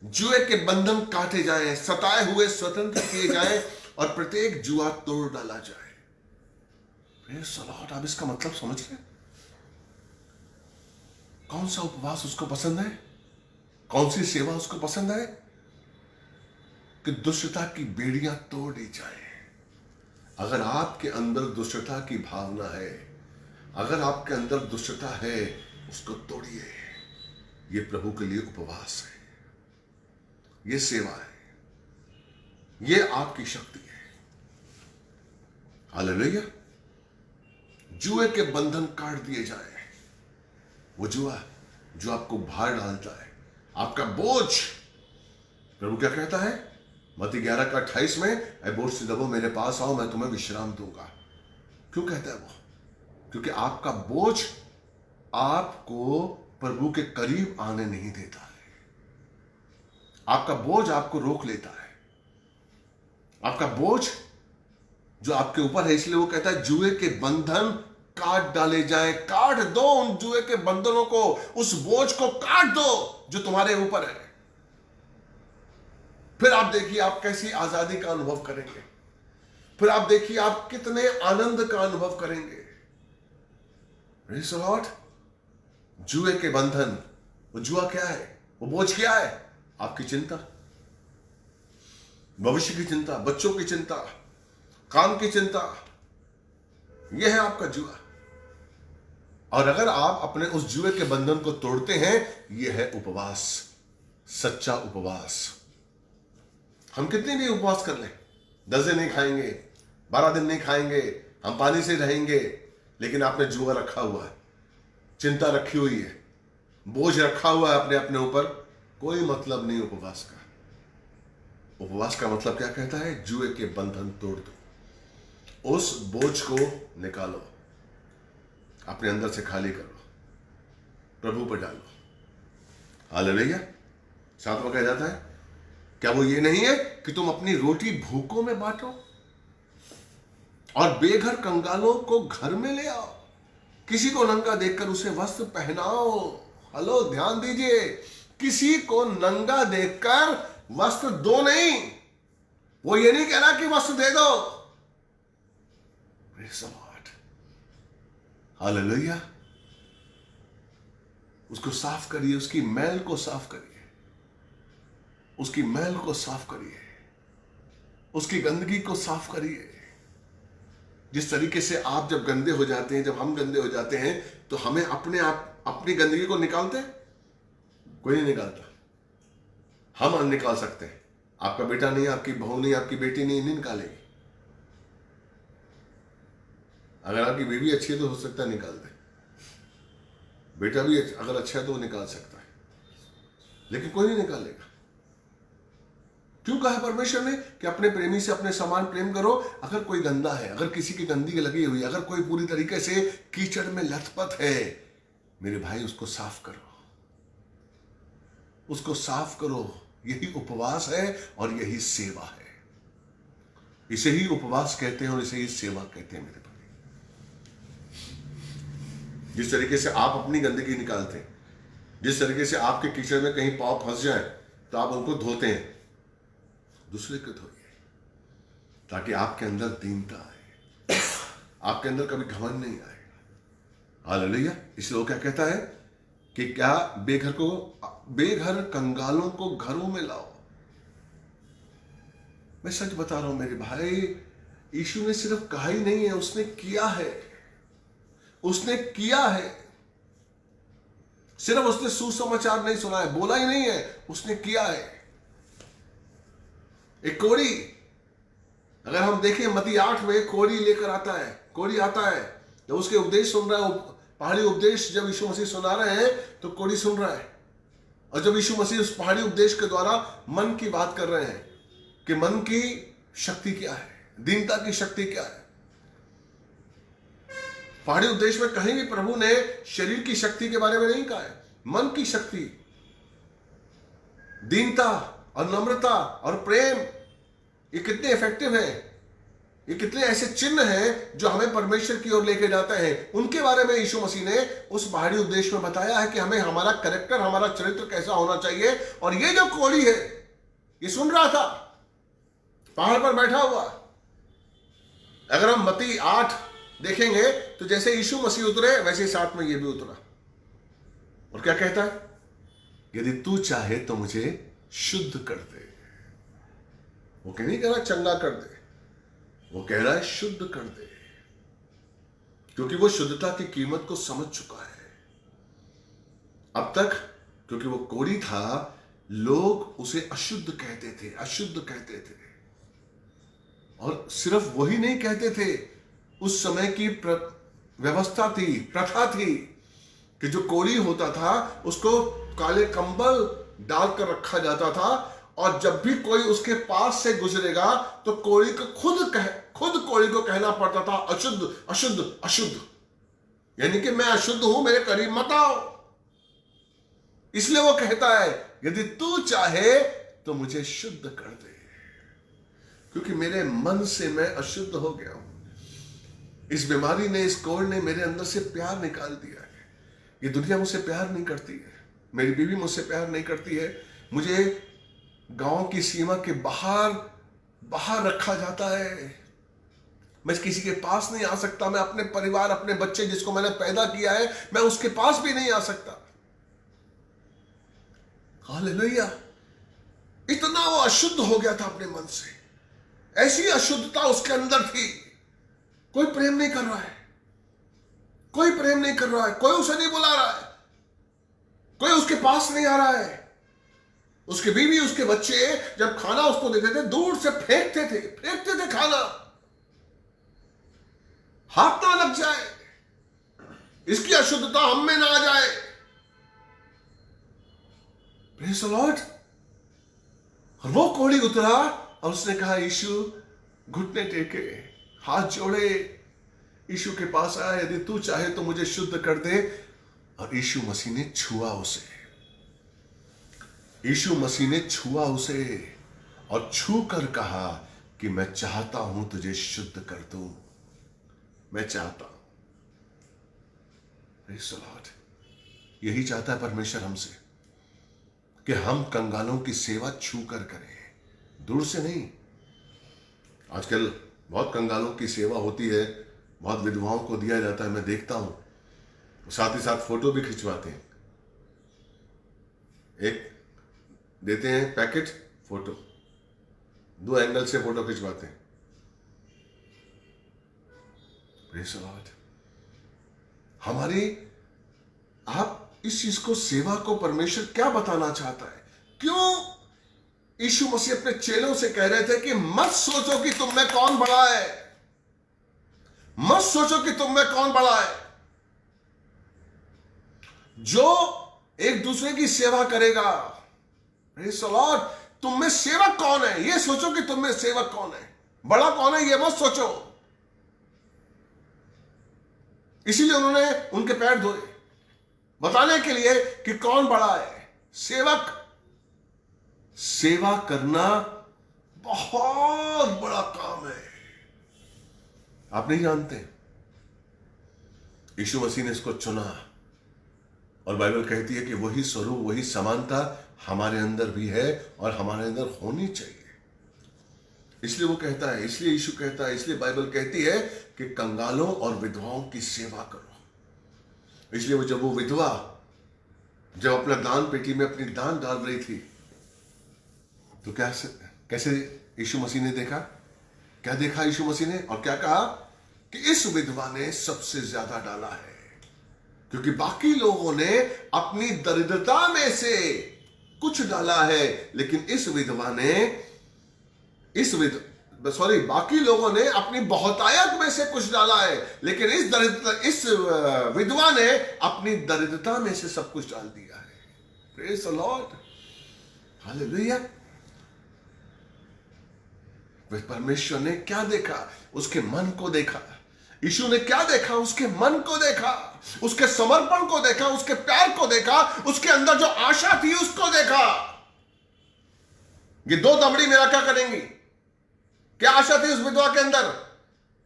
जुए के बंधन काटे जाएं, सताए हुए स्वतंत्र किए जाएं और प्रत्येक जुआ तोड़ डाला जाए। Praise the Lord. आप इसका मतलब समझ रहे? कौन सा उपवास उसको पसंद है? कौन सी सेवा उसको पसंद है? कि दुष्टता की बेड़ियां तोड़ दी जाए। अगर आपके अंदर दुष्टता की भावना है, अगर आपके अंदर दुष्टता है, उसको तोड़िए। ये प्रभु के लिए उपवास है, ये सेवा है, ये आपकी शक्ति है। हालेलुया। जुए के बंधन काट दिए जाए। वो जुआ जो आपको भार डालता है, आपका बोझ। प्रभु क्या कहता है मत्ती 11:28 में, ऐ बोझ से दबो मेरे पास आओ, मैं तुम्हें विश्राम दूंगा। क्यों कहता है वो? क्योंकि आपका बोझ आपको प्रभु के करीब आने नहीं देता है। आपका बोझ आपको रोक लेता है। आपका बोझ जो आपके ऊपर है, इसलिए वो कहता है जुए के बंधन काट डाले जाए। काट दो उन जुए के बंधनों को, उस बोझ को काट दो जो तुम्हारे ऊपर है। फिर आप देखिए आप कैसी आजादी का अनुभव करेंगे। फिर आप देखिए आप कितने आनंद का अनुभव करेंगे। Praise the Lord। जुए के बंधन, वो जुआ क्या है? वो बोझ क्या है? आपकी चिंता, भविष्य की चिंता, बच्चों की चिंता, काम की चिंता। यह है आपका जुआ। और अगर आप अपने उस जुए के बंधन को तोड़ते हैं, यह है उपवास, सच्चा उपवास। हम कितने भी उपवास कर लें, 10 दिन नहीं खाएंगे, 12 दिन नहीं खाएंगे, हम पानी से रहेंगे, लेकिन आपने जुआ रखा हुआ है, चिंता रखी हुई है, बोझ रखा हुआ है अपने अपने ऊपर, कोई मतलब नहीं उपवास का। उपवास का मतलब क्या कहता है? जुए के बंधन तोड़ दो, उस बोझ को निकालो, अपने अंदर से खाली करो, प्रभु पर डालो। हालेलुया। 7वां कहा जाता है, क्या वो ये नहीं है कि तुम अपनी रोटी भूखों में बांटो और बेघर कंगालों को घर में ले आओ, किसी को नंगा देखकर उसे वस्त्र पहनाओ। हेलो, ध्यान दीजिए, किसी को नंगा देखकर वस्त्र दो नहीं। वो ये नहीं कह रहा कि वस्त्र दे दो। हालेलुया। उसको साफ करिए, उसकी मैल को साफ करिए, उसकी मैल को साफ करिए, उसकी गंदगी को साफ करिए। जिस तरीके से आप जब गंदे हो जाते हैं, जब हम गंदे हो जाते हैं, तो हमें अपने आप अपनी गंदगी को निकालते हैं? कोई नहीं निकालता। हम निकाल सकते हैं। आपका बेटा नहीं, आपकी बहू नहीं, आपकी बेटी नहीं निकालेगी। अगर आपकी बीवी अच्छी है तो हो सकता है निकाल दे, बेटा भी अगर अच्छा है तो वो निकाल सकता है, लेकिन कोई नहीं निकालेगा। क्यों कहा परमेश्वर ने कि अपने प्रेमी से अपने समान प्रेम करो? अगर कोई गंदा है, अगर किसी की गंदगी लगी हुई, अगर कोई पूरी तरीके से कीचड़ में लथपथ है, मेरे भाई उसको साफ करो, उसको साफ करो। यही उपवास है और यही सेवा है। इसे ही उपवास कहते हैं और इसे ही सेवा कहते हैं मेरे भाई। जिस तरीके से आप अपनी गंदगी निकालते हैं, जिस तरीके से आपके कीचड़ में कहीं पांव फंस जाए तो आप उनको धोते हैं, दूसरे को धोइए, ताकि आपके अंदर दीनता आए, आपके अंदर कभी घमंड नहीं आएगा। हालेलुया। इसलिए वो क्या कहता है कि क्या बेघर कंगालों को घरों में लाओ। मैं सच बता रहा हूं मेरे भाई, यीशु ने सिर्फ कहा ही नहीं है, उसने किया है। उसने किया है। सिर्फ उसने सुसमाचार नहीं सुना है, बोला ही नहीं है, उसने किया है। एक कोढ़ी, अगर हम देखें मत्ती 8 में, कोढ़ी लेकर आता है, कोढ़ी आता है, जब उसके उपदेश सुन रहा है, पहाड़ी उपदेश जब यीशु मसीह सुना रहे हैं तो कोढ़ी सुन रहा है। और जब यीशु मसीह उस पहाड़ी उपदेश के द्वारा मन की बात कर रहे हैं कि मन की शक्ति क्या है, दीनता की शक्ति क्या है। पहाड़ी उपदेश में कहीं भी प्रभु ने शरीर की शक्ति के बारे में नहीं कहा है, मन की शक्ति, दीनता और नम्रता और प्रेम, ये कितने इफेक्टिव है, ये कितने ऐसे चिन्ह हैं जो हमें परमेश्वर की ओर लेके जाते हैं। उनके बारे में यीशु मसीह ने उस पहाड़ी उपदेश में बताया है कि हमें हमारा कैरेक्टर, हमारा चरित्र कैसा होना चाहिए। और ये जो कोढ़ी है, ये सुन रहा था, पहाड़ पर बैठा हुआ। अगर हम मत्ती 8 देखेंगे तो जैसे यीशु मसीह उतरे, वैसे साथ में ये भी उतरा। और क्या कहता है? यदि तू चाहे तो मुझे शुद्ध कर दे। वो कह नहीं कह रहा चंगा कर दे, वो कह रहा है शुद्ध कर दे, क्योंकि वो शुद्धता की कीमत को समझ चुका है। अब तक क्योंकि वो कोढ़ी था, लोग उसे अशुद्ध कहते थे, अशुद्ध कहते थे। और सिर्फ वही नहीं कहते थे, उस समय की व्यवस्था थी, प्रथा थी कि जो कोढ़ी होता था उसको काले कंबल डालकर रखा जाता था, और जब भी कोई उसके पास से गुजरेगा तो कोढ़ी को खुद कोढ़ी को कहना पड़ता था अशुद्ध अशुद्ध अशुद्ध, यानी कि मैं अशुद्ध हूं, मेरे करीब मत आओ। इसलिए वो कहता है यदि तू चाहे तो मुझे शुद्ध कर दे, क्योंकि मेरे मन से मैं अशुद्ध हो गया हूं। इस बीमारी ने, इस कोढ़ ने मेरे अंदर से प्यार निकाल दिया है। ये दुनिया मुझसे प्यार नहीं करती है, मेरी बीवी मुझसे प्यार नहीं करती है, मुझे गांव की सीमा के बाहर रखा जाता है। मैं किसी के पास नहीं आ सकता, मैं अपने परिवार, अपने बच्चे जिसको मैंने पैदा किया है, मैं उसके पास भी नहीं आ सकता। हालेलुया। इतना वो अशुद्ध हो गया था अपने मन से, ऐसी अशुद्धता उसके अंदर थी। कोई प्रेम नहीं कर रहा है, कोई प्रेम नहीं कर रहा है, कोई उसे नहीं बुला रहा है, कोई उसके पास नहीं आ रहा है। उसके बीवी, उसके बच्चे जब खाना उसको देते थे, दूर से फेंकते थे खाना, हाथ ना लग जाए, इसकी अशुद्धता हम में ना आ जाए। Praise the Lord. और वो कोढ़ी उतरा और उसने कहा, यीशु, घुटने टेके, हाथ जोड़े, यीशु के पास आया, यदि तू चाहे तो मुझे शुद्ध कर दे। और यीशु मसीह ने छुआ उसे, यीशु मसीह ने छुआ उसे और छू कर कहा कि मैं चाहता हूं तुझे शुद्ध कर दूं, मैं चाहता हूं। Praise the Lord. यही चाहता है परमेश्वर हमसे, कि हम कंगालों की सेवा छू कर करें, दूर से नहीं। आजकल बहुत कंगालों की सेवा होती है, बहुत विधवाओं को दिया जाता है, मैं देखता हूं, साथ ही साथ फोटो भी खिंचवाते हैं। एक देते हैं पैकेट, फोटो, 2 एंगल से फोटो खिंचवाते हैं। Praise the Lord. आप इस चीज को, सेवा को परमेश्वर क्या बताना चाहता है? क्यों यीशु मसीह अपने चेलों से कह रहे थे कि मत सोचो कि तुम में कौन बड़ा है, मत सोचो कि तुम में कौन बड़ा है। जो एक दूसरे की सेवा करेगा, प्रेज़ द लॉर्ड, तुम में सेवक कौन है, यह सोचो कि तुम में सेवक कौन है, बड़ा कौन है, यह मत सोचो। इसीलिए उन्होंने उनके पैर धोए, बताने के लिए कि कौन बड़ा है। सेवा करना बहुत बड़ा काम है, आप नहीं जानते। यीशु मसीह ने इसको चुना, और बाइबल कहती है कि वही स्वरूप, वही समानता हमारे अंदर भी है और हमारे अंदर होनी चाहिए। इसलिए वो कहता है, इसलिए यीशु कहता है, इसलिए बाइबल कहती है कि कंगालों और विधवाओं की सेवा करो। इसलिए वो जब वो विधवा जब अपना दान पेटी में अपनी दान डाल रही थी, तो कैसे यीशु मसीह ने देखा, क्या देखा यीशु मसीह ने, और क्या कहा कि इस विधवा ने सबसे ज्यादा डाला है, क्योंकि बाकी लोगों ने अपनी दरिद्रता में से कुछ डाला है, लेकिन बाकी लोगों ने अपनी बहुतायत में से कुछ डाला है, लेकिन इस विधवा ने अपनी दरिद्रता में से सब कुछ डाल दिया है। Praise the Lord, hallelujah. परमेश्वर ने क्या देखा? उसके मन को देखा। यीशु ने क्या देखा? उसके मन को देखा, उसके समर्पण को देखा, उसके प्यार को देखा, उसके अंदर जो आशा थी उसको देखा। ये 2 दमड़ी मेरा क्या करेंगी? क्या आशा थी उस विधवा के अंदर?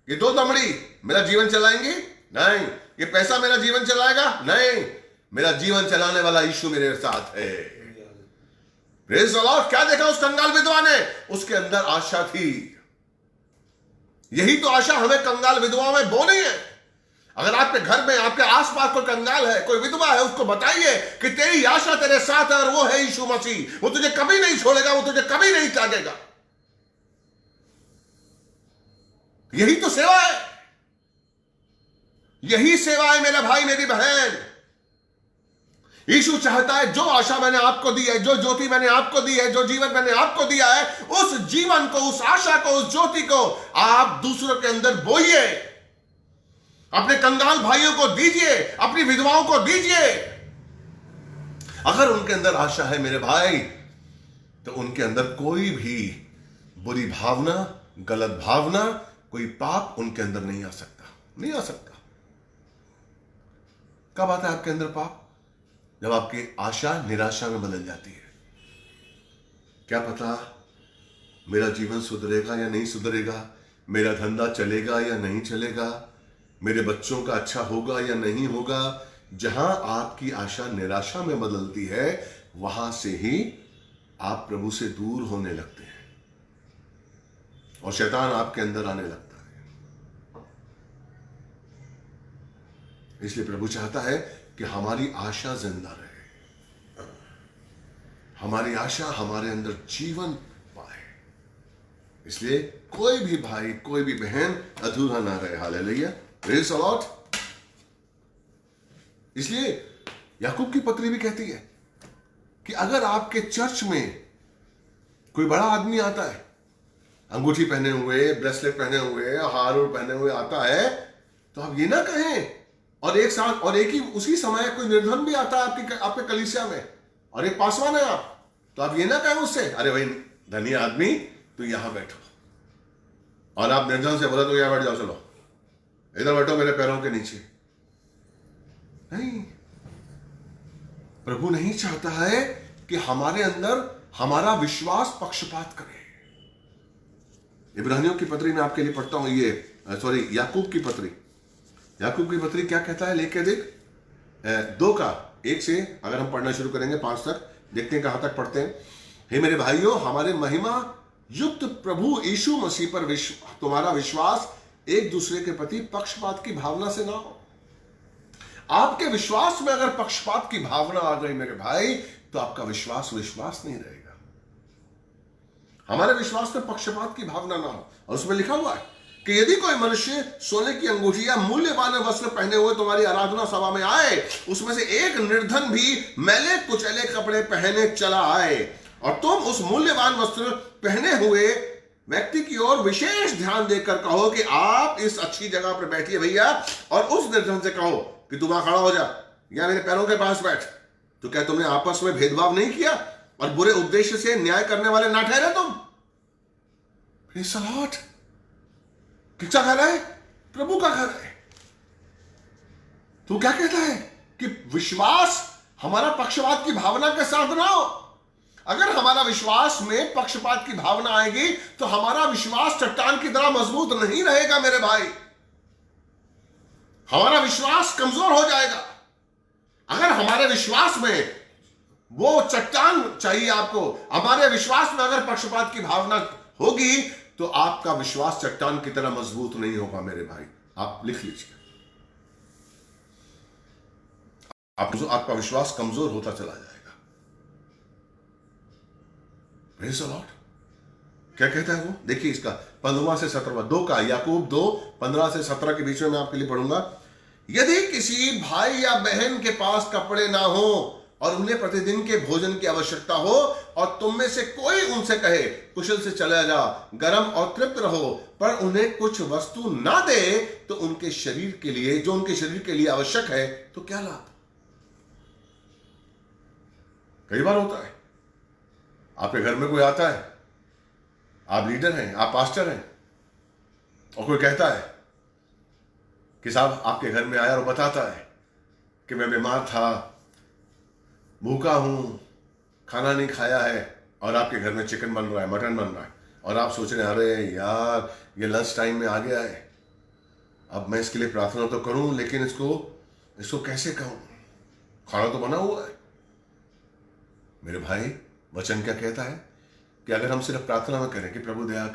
ये 2 दमड़ी मेरा जीवन चलाएंगी? नहीं। ये पैसा मेरा जीवन चलाएगा? नहीं। मेरा जीवन चलाने वाला यीशु मेरे साथ है। Praise the Lord. क्या देखा उस कंगाल विधवा ने? उसके अंदर आशा थी। यही तो आशा हमें कंगाल विधवा में बोनी है। अगर आपके घर में, आपके आसपास कोई कंगाल है, कोई विधवा है, उसको बताइए कि तेरी आशा तेरे साथ है और वो है यीशु मसीह। वो तुझे कभी नहीं छोड़ेगा, वो तुझे कभी नहीं त्यागेगा। यही तो सेवा है, यही सेवा है मेरे भाई मेरी बहन। यीशु चाहता है जो आशा मैंने आपको दी है, जो ज्योति मैंने आपको दी है, जो जीवन मैंने आपको दिया है, उस जीवन को, उस आशा को, उस ज्योति को आप दूसरों के अंदर बोइए। अपने कंगाल भाइयों को दीजिए, अपनी विधवाओं को दीजिए। अगर उनके अंदर आशा है मेरे भाई, तो उनके अंदर कोई भी बुरी भावना, गलत भावना, कोई पाप उनके अंदर नहीं आ सकता, नहीं आ सकता। कब आता है आपके अंदर पाप? जब आपकी आशा निराशा में बदल जाती है। क्या पता मेरा जीवन सुधरेगा या नहीं सुधरेगा, मेरा धंधा चलेगा या नहीं चलेगा, मेरे बच्चों का अच्छा होगा या नहीं होगा। जहां आपकी आशा निराशा में बदलती है, वहां से ही आप प्रभु से दूर होने लगते हैं और शैतान आपके अंदर आने लगता है। इसलिए प्रभु चाहता है कि हमारी आशा जिंदा रहे, हमारी आशा हमारे अंदर जीवन पाए। इसलिए कोई भी भाई, कोई भी बहन अधूरा ना रहे। Hallelujah, praise the Lord. इसलिए याकूब की पत्री भी कहती है कि अगर आपके चर्च में कोई बड़ा आदमी आता है, अंगूठी पहने हुए, ब्रेसलेट पहने हुए, हार पहने हुए आता है, तो आप ये ना कहें। और एक साथ और एक ही उसी समय कोई निर्धन भी आता है आपके कलीसिया में और एक पासवान है आप, तो आप ये ना कहें उससे, अरे भाई धनी आदमी तू यहां बैठो, और आप निर्धन से बोला तो यहां बैठ जाओ, चलो इधर बैठो मेरे पैरों के नीचे। नहीं, प्रभु नहीं चाहता है कि हमारे अंदर हमारा विश्वास पक्षपात करे। इब्रानियों की पत्री में आपके लिए पढ़ता हूं, याकूब की पत्री। याकूब की पत्री क्या कहता है, लेके देख 2:1 से अगर हम पढ़ना शुरू करेंगे 5 तक, देखते हैं कहां तक पढ़ते हैं। हे मेरे भाइयों, हमारे महिमा युक्त प्रभु यीशु मसीह पर तुम्हारा विश्वास एक दूसरे के प्रति पक्षपात की भावना से ना हो। आपके विश्वास में अगर पक्षपात की भावना आ गई मेरे भाई, तो आपका विश्वास नहीं रहेगा। हमारे विश्वास में पक्षपात की भावना ना हो। और उसमें लिखा हुआ है कि यदि कोई मनुष्य सोने की अंगूठी या मूल्यवान वस्त्र पहने हुए तुम्हारी आराधना सभा में आए, उसमें से एक निर्धन भी मैले कुचले कपड़े पहने चला आए, और तुम उस मूल्यवान वस्त्र पहने हुए व्यक्ति की ओर विशेष ध्यान देकर कहो कि आप इस अच्छी जगह पर बैठिए भैया, और उस निर्धन से कहो कि तू वहां खड़ा हो जा या मेरे पैरों के पास बैठ, तो क्या तुमने आपस में भेदभाव नहीं किया और बुरे उद्देश्य से न्याय करने वाले ना ठहरे तुम? किसका घर है? प्रभु का घर है। तू क्या कहता है कि विश्वास हमारा पक्षपात की भावना के साथ ना हो। अगर हमारा विश्वास में पक्षपात की भावना आएगी तो हमारा विश्वास चट्टान की तरह मजबूत नहीं रहेगा मेरे भाई, हमारा विश्वास कमजोर हो जाएगा। अगर हमारे विश्वास में वो चट्टान चाहिए आपको, हमारे विश्वास में अगर पक्षपात की भावना होगी तो आपका विश्वास चट्टान की तरह मजबूत नहीं होगा मेरे भाई। आप लिख लीजिए, आपका विश्वास कमजोर होता चला जाएगा। Praise the Lord. क्या कहता है वो, देखिए इसका 15वां से 17वां, 2 का याकूब 2 15 से 17 के बीच में मैं आपके लिए पढ़ूंगा। यदि किसी भाई या बहन के पास कपड़े ना हो और उन्हें प्रतिदिन के भोजन की आवश्यकता हो, और तुम में से कोई उनसे कहे कुशल से चला जा, गरम और तृप्त रहो, पर उन्हें कुछ वस्तु ना दे, तो उनके शरीर के लिए, जो उनके शरीर के लिए आवश्यक है, तो क्या लाभ? कई बार होता है आपके घर में कोई आता है, आप लीडर हैं, आप पास्टर हैं, और कोई कहता है कि साहब आपके घर में आया और बताता है कि मैं बीमार था, भूखा हूं, खाना नहीं खाया है, और आपके घर में चिकन बन रहा है, मटन बन रहा है, और आप सोच रहे हैं अरे यार ये लंच टाइम में आ गया है, अब मैं इसके लिए प्रार्थना तो करूं, लेकिन इसको कैसे कहूं, खाना तो बना हुआ है। मेरे भाई, वचन क्या कहता है कि अगर हम सिर्फ प्रार्थना में करें कि प्रभु दया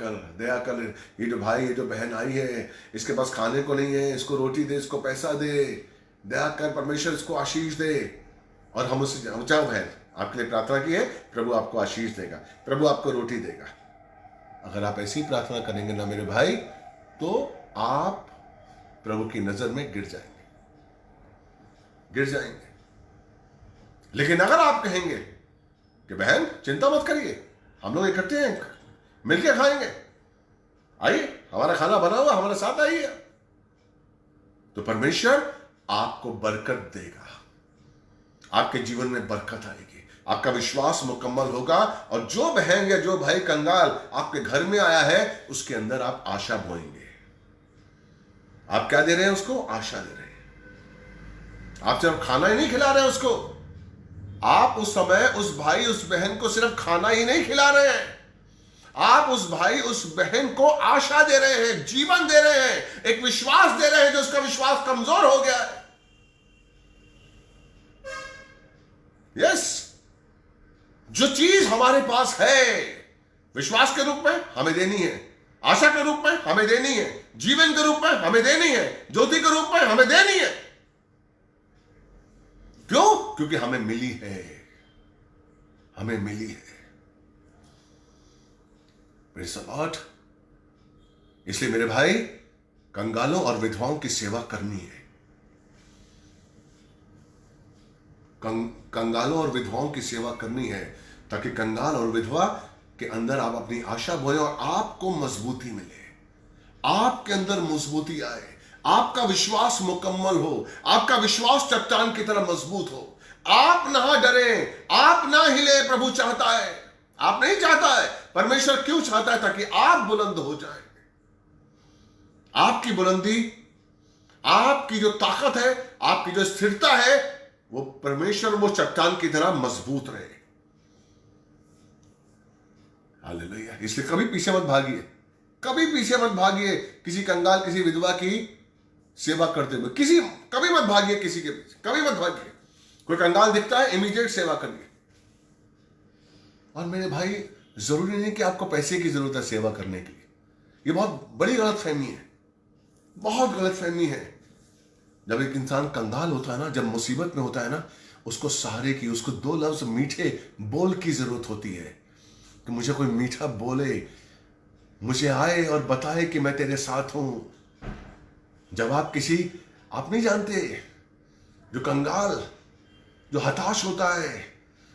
कर, ये जो भाई ये जो बहन आई है इसके पास खाने को नहीं है, इसको रोटी दे, इसको पैसा दे, दया कर परमेश्वर इसको आशीष दे, और हम उससे जाओ बहन आपके लिए प्रार्थना की है, प्रभु आपको आशीष देगा, प्रभु आपको रोटी देगा। अगर आप ऐसी प्रार्थना करेंगे ना मेरे भाई, तो आप प्रभु की नजर में गिर जाएंगे। लेकिन अगर आप कहेंगे कि बहन चिंता मत करिए, हम लोग इकट्ठे हैं, मिलके खाएंगे, आइए हमारा खाना बना हुआ, हमारे साथ आइए, तो परमेश्वर आपको बरकत देगा, आपके जीवन में बरकत आएगी, आपका विश्वास मुकम्मल होगा, और जो बहन या जो भाई कंगाल आपके घर में आया है उसके अंदर आप आशा बोएंगे। आप क्या दे रहे हैं उसको? आशा दे रहे हैं। आप सिर्फ खाना ही नहीं खिला रहे हैं उसको, आप उस समय उस भाई उस बहन को सिर्फ खाना ही नहीं खिला रहे हैं, आप उस भाई उस बहन को आशा दे रहे हैं, जीवन दे रहे हैं, एक विश्वास दे रहे हैं जो उसका विश्वास कमजोर हो गया है। यस, जो चीज हमारे पास है विश्वास के रूप में हमें देनी है, आशा के रूप में हमें देनी है, जीवन के रूप में हमें देनी है, ज्योति के रूप में हमें देनी है। क्यों? क्योंकि हमें मिली है, हमें मिली है। मेरे सवाल, इसलिए मेरे भाई कंगालों और विधवाओं की सेवा करनी है। कंगालों और विधवाओं की सेवा करनी है, ताकि कंगाल और विधवा के अंदर आप अपनी आशा बोए और आपको मजबूती मिले, आपके अंदर मजबूती आए, आपका विश्वास मुकम्मल हो, आपका विश्वास चट्टान की तरह मजबूत हो, आप ना डरें, आप ना हिले। प्रभु चाहता है, आप नहीं चाहता है। परमेश्वर क्यों चाहता है? ताकि आप बुलंद हो जाएं। आपकी बुलंदी, आपकी जो ताकत है, आपकी जो स्थिरता है, वो परमेश्वर वो चट्टान की तरह मजबूत रहे। हालेलुया। इसलिए कभी पीछे मत भागिए, कभी पीछे मत भागिए किसी कंगाल किसी विधवा की सेवा करते हुए, कभी मत भागिए किसी के पीछे, कभी मत भागिए। कोई कंगाल दिखता है, इमीडिएट सेवा करिए। और मेरे भाई, जरूरी नहीं कि आपको पैसे की जरूरत है सेवा करने के लिए। ये बहुत बड़ी गलतफहमी है, बहुत गलतफहमी है। जब एक इंसान कंगाल होता है ना, जब मुसीबत में होता है ना, उसको सहारे की, उसको दो लफ्ज मीठे बोल की जरूरत होती है कि मुझे कोई मीठा बोले, मुझे आए और बताए कि मैं तेरे साथ हूं। जब आप नहीं जानते, जो कंगाल, जो हताश होता है,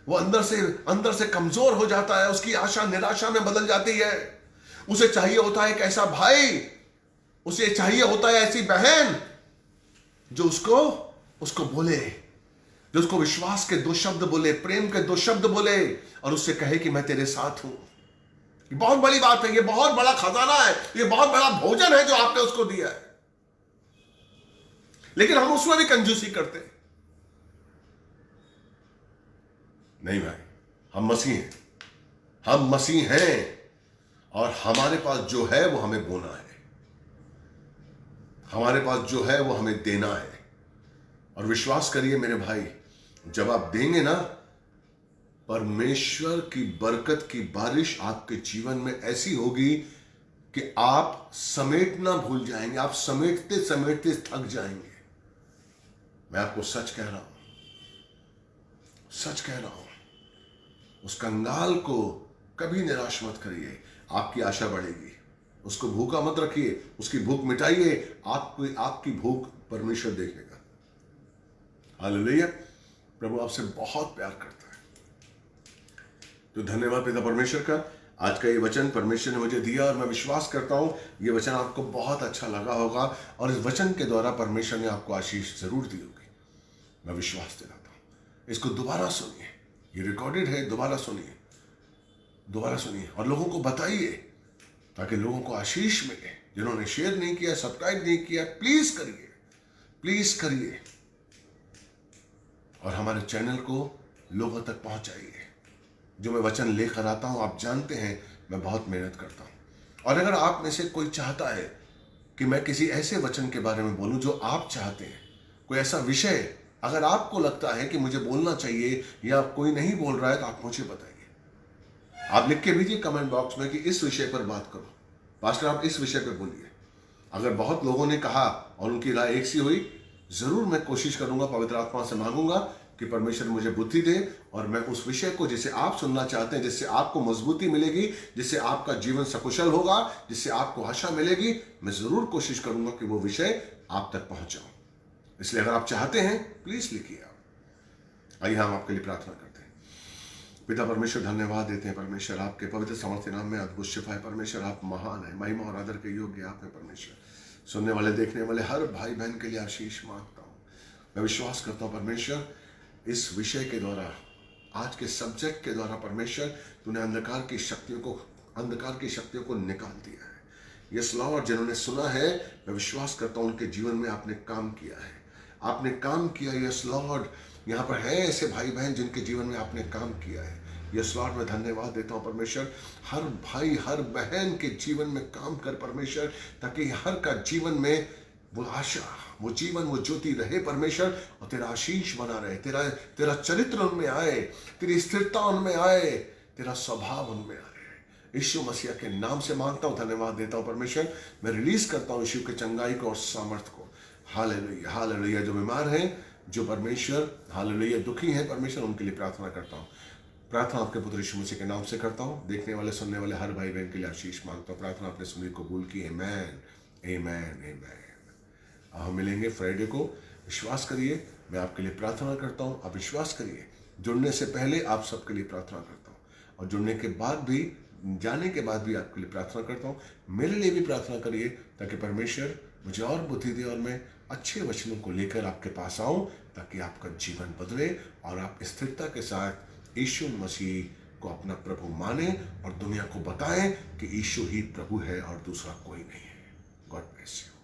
वो अंदर से कमजोर हो जाता है, उसकी आशा निराशा में बदल जाती है। उसे चाहिए होता है एक ऐसा भाई, उसे चाहिए होता है ऐसी बहन जो उसको बोले, जो उसको विश्वास के दो शब्द बोले, प्रेम के दो शब्द बोले, और उससे कहे कि मैं तेरे साथ हूं। ये बहुत बड़ी बात है, ये बहुत बड़ा खजाना है, ये बहुत बड़ा भोजन है जो आपने उसको दिया है। लेकिन हम उसमें भी कंजूसी करते हैं। नहीं भाई, हम मसीह हैं, और हमारे पास जो है वो हमें बोना है, हमारे पास जो है वो हमें देना है। और विश्वास करिए मेरे भाई, जब आप देंगे ना, परमेश्वर की बरकत की बारिश आपके जीवन में ऐसी होगी कि आप समेटना भूल जाएंगे, आप समेटते समेटते थक जाएंगे। मैं आपको सच कह रहा हूं। उस कंगाल को कभी निराश मत करिए, आपकी आशा बढ़ेगी। उसको भूखा मत रखिए, उसकी भूख मिटाइए, आपकी भूख परमेश्वर देखेगा। हालेलुया। प्रभु आपसे बहुत प्यार करता है। तो धन्यवाद पिता परमेश्वर का, आज का ये वचन परमेश्वर ने मुझे दिया, और मैं विश्वास करता हूं ये वचन आपको बहुत अच्छा लगा होगा, और इस वचन के द्वारा परमेश्वर ने आपको आशीष जरूर दी होगी। मैं विश्वास दिलाता हूं। इसको दोबारा सुनिए, ये रिकॉर्डेड है, दोबारा सुनिए और लोगों को बताइए, ताकि लोगों को आशीष मिले। जिन्होंने शेयर नहीं किया, सब्सक्राइब नहीं किया, प्लीज करिए, और हमारे चैनल को लोगों तक पहुंचाइए। जो मैं वचन लेकर आता हूं, आप जानते हैं मैं बहुत मेहनत करता हूं। और अगर आप में से कोई चाहता है कि मैं किसी ऐसे वचन के बारे में बोलूं जो आप चाहते हैं, कोई ऐसा विषय अगर आपको लगता है कि मुझे बोलना चाहिए या कोई नहीं बोल रहा है, तो आप मुझे बताइए। आप लिख के भेजिए कमेंट बॉक्स में कि इस विषय पर बात करो, पास्टर आप इस विषय पर बोलिए। अगर बहुत लोगों ने कहा और उनकी राय एक सी हुई, जरूर मैं कोशिश करूंगा, पवित्र आत्मा से मांगूंगा कि परमेश्वर मुझे बुद्धि दे और मैं उस विषय को जिसे आप सुनना चाहते हैं, जिससे आपको मजबूती मिलेगी, जिससे आपका जीवन सकुशल होगा, जिससे आपको आशा मिलेगी, मैं जरूर कोशिश करूंगा कि वो विषय आप तक पहुंचाऊं। इसलिए अगर आप चाहते हैं प्लीज लिखिए। आप आइए हम आपके लिए प्रार्थना करते हैं। पिता परमेश्वर, धन्यवाद देते हैं परमेश्वर आपके पवित्र सामर्थ्य नाम में, अद्भुत शिफा है परमेश्वर, आप महान है, महिमा और आदर के योग्य आप हैं परमेश्वर। सुनने वाले देखने वाले हर भाई बहन के लिए आशीष मांगता हूँ। मैं विश्वास करता हूँ परमेश्वर, इस विषय के द्वारा, आज के सब्जेक्ट के द्वारा परमेश्वर तूने अंधकार की शक्तियों को निकाल दिया है। यस लॉर्ड, जिन्होंने सुना है मैं विश्वास करता हूँ उनके जीवन में आपने काम किया है, आपने काम किया। यस लॉर्ड, यहाँ पर है ऐसे भाई बहन जिनके जीवन में आपने काम किया है। यस लॉर्ड, मैं धन्यवाद देता हूँ परमेश्वर, हर भाई हर बहन के जीवन में काम कर परमेश्वर, ताकि हर का जीवन में वो आशा, वो जीवन, वो ज्योति रहे परमेश्वर, और तेरा आशीष बना रहे, तेरा चरित्र उनमें आए, तेरी स्थिरता उनमें आए, तेरा स्वभाव उनमें आए। यीशु मसीह के नाम से मांगता हूँ, धन्यवाद देता हूँ परमेश्वर। मैं रिलीज करता हूँ यीशु के चंगाई को और सामर्थ को। Hallelujah, hallelujah. जो बीमार हैं, जो परमेश्वर हालेलुया दुखी हैं परमेश्वर, उनके लिए प्रार्थना करता हूँ। प्रार्थना आपके पुत्र यीशु मसीह के नाम से करता हूँ। देखने वाले सुनने वाले हर भाई बहन के लिए आशीष मांगता हूँ। प्रार्थना आपने सुनी, कबूल की। आमेन, आमेन, आमेन। हम मिलेंगे फ्राइडे को। विश्वास करिए, मैं आपके लिए प्रार्थना करता हूँ। आप विश्वास करिए, जुड़ने से पहले आप सबके लिए प्रार्थना करता हूँ, और जुड़ने के बाद भी, जाने के बाद भी आपके लिए प्रार्थना करता हूँ। मेरे लिए भी प्रार्थना करिए, ताकि परमेश्वर मुझे और बुद्धि दे और मैं अच्छे वचनों को लेकर आपके पास आऊं, ताकि आपका जीवन बदले और आप स्थिरता के साथ यीशु मसीह को अपना प्रभु माने और दुनिया को बताएं कि यीशु ही प्रभु है और दूसरा कोई नहीं है। God bless you.